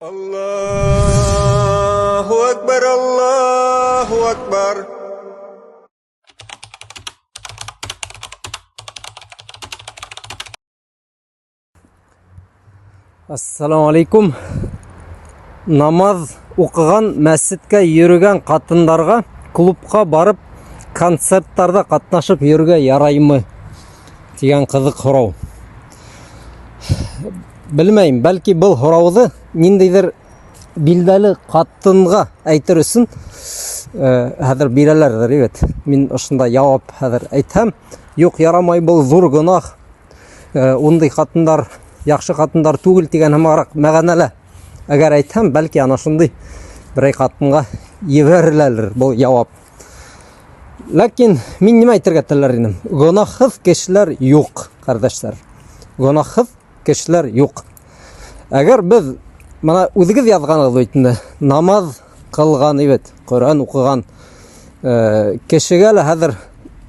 Allahu Akbar, Allahu Akbar. Assalamu alaikum. Namaz оқыған мәсҗидкә йөргән қатындарға клубка барып концертларда катнашып йөргә яраймы дигән кызык сорау. Белмәйм, бәлки бұл сорауды ниндидер билдәле катынга әйтер өчен хәзер бирәләрдер, evet. Мин ошында җавап хәзер әйтәм. Юк, ярамай, бұл зур гынах. Ундый катындар яхшы катындар түгел дигән һәмарак мәгънәле. Әгәр әйтәм, бәлки ана шундый бер катынга ебәреләлер бұл җавап. Ләкин мин нимә әйтергә теләр идем? Гынахсыз кешеләр юк, кардәшләр. Гынахсыз кешеләр юк. Әгәр без мына үзегез язганыгыз өйтендә намаз кылган, evet, Коръан укыган кешегә лә хәзер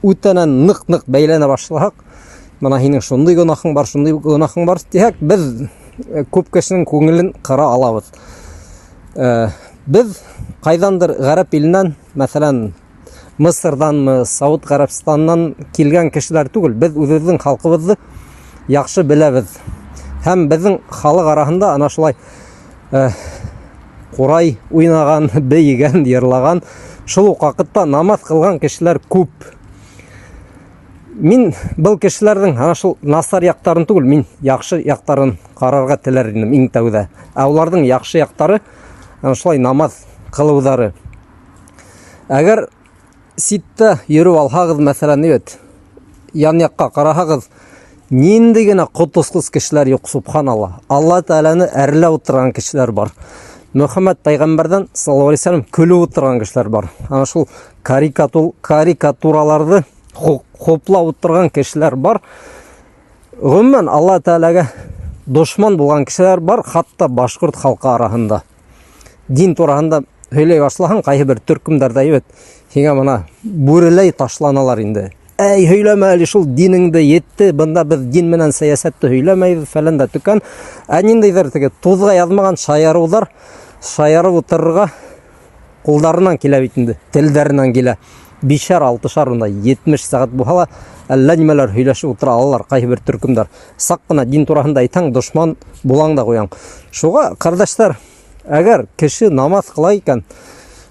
үтәнән нык бәйләнә башласак, мына һинең шундый гынахың бар, шундый гынахың бар дисәк, без күп кешенең күңелен кыра алабыз. Без кайдандыр гарәп иленнән, мәсәлән, Мысырдан, Сауд Гарәбстаннан килгән кешеләр түгел, без үзебезнең халкыбызны яхшы беләбез. Һәм безнең халык арасында ана шулай курай уйнаган, бейгән, йырлаган, шул ук вакытта намаз кылган кешеләр күп. Мин бұл кешеләрнең ана шул насар яктарын түгел, мин яхшы яктарын карарга теләр идем иң тәүдә. Уларның яхшы яктары ана шулай намаз кылыудары. Әгәр ситтә йөрү алһагыз, мәсәлән, evet, ян якка карасагыз, нинди генә котусыз кешеләр юк, субханалла. Алла Тәгаләне әрләп утырган кешеләр бар. Мөхәммәд пайгамбардан саллаллаху алейхи ва саллям көлүп утырган кешеләр бар. Ана шул карикатураларны хоплап утырган кешеләр бар. Гомумән Алла Тәгаләгә дошман булган кешеләр бар, хатта башкорт халкы арасында. Дин турында һөйләй башлаһаң, кайһы бер төркемдәрдә, evet, һиңа мына бүреләй ташланалар инде. Әй, һөйләмә әле, шул динеңдә йетте, бында без дин менән сәясәтте һөйләмәйбез, фәлән дә төкән. Ниндидер теге тузга язмаган шаярулар, шаярып утырырга кулдарыннан килә бит инде, телдәреннән килә. 5-6 унда 70 сәгать булһа, әллә нимәләр һөйләшеп утыра алалар, кайһы бер төркемдәр. Сак кына дин турында әйтәң, дошман булаң да куяң. Шуга, кардәшләр, әгәр кеше намаз кыла икән,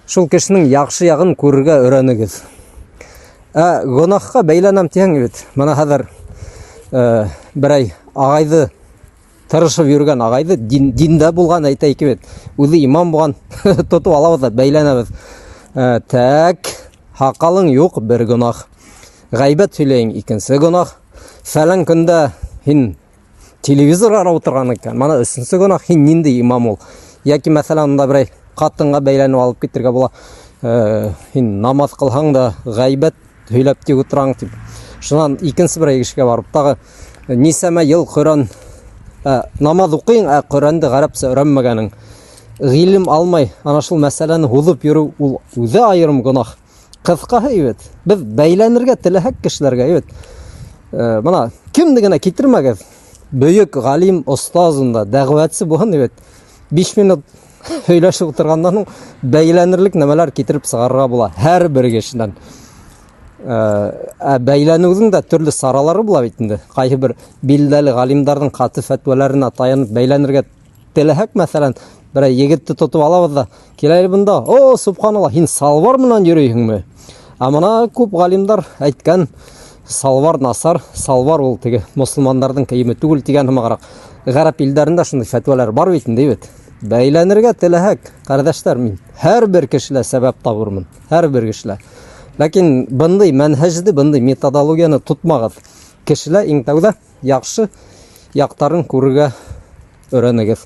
шул кешенең яхшы ягын күрергә өйрәнегез. Гынахка бәйләнәм дигән, бит. Мына хәзер берәй агайды тырышып йөргән агайды, диндә булган әйтәйек, бит. Үзе имам булган тотып алабыз да бәйләнәбез. Так, хакалың юк, бер гынах. Гайбәт сөйләйң, икенче гынах. Фәлән көндә һин телевизор ара утырган икән. Мана өченче гынах, һин нинди имам ул? Яки мәсәлән, анда берәй катынга бәйләнеп алып китергә була. Һин намаз кылһаң да гайбәт һөйләп тик утыраң дип. Шуннан икенче бер эшкә барып, тагы нисәмә ел Коръан намаз укыйң, Коръанды гарәпчә өйрәнмәгәнең. Гыйлем алмай, ана шул мәсьәләне һузып йөрү ул үзе аерым гынах. Кыскаһы, evet, без бәйләнергә теләһәк кешеләргә, evet. Мына кемне генә китермәгез. Бөек галим, остазында, дәгъвәтче булһын, evet. 5 минут һөйләшеп утыргандан бәйләнерлек нәмәләр китереп сыгарга була һәр бер кешедән. Бәйләнүнең дә төрле саралары була бит инде. Кайһы бер билдәле галимнәрнең каты фәтвәләренә таянып бәйләнергә теләһәк, мәсәлән, бер егетте тотып алабыз да, киләләр бунда, о, субханалла, һин салвар менән йөрөйһеңме? Мына күп галимнәр әйткән, салвар насар, салвар ул теге мусламаннарның киеме түгел дигән һәмарак. Гарәп илдәрендә шундый фәтвәләр бар бит инде, evet. Бәйләнергә теләһәк, кардәшләр, мин һәр бер кешелә сәбәп табырмын, һәр бер кешелә. Ләкин бындай мәнһәҗде, бындай методологияны тотмагыз. Кешелә иң тәүдә яхшы яктарын күрергә өйрәнегез.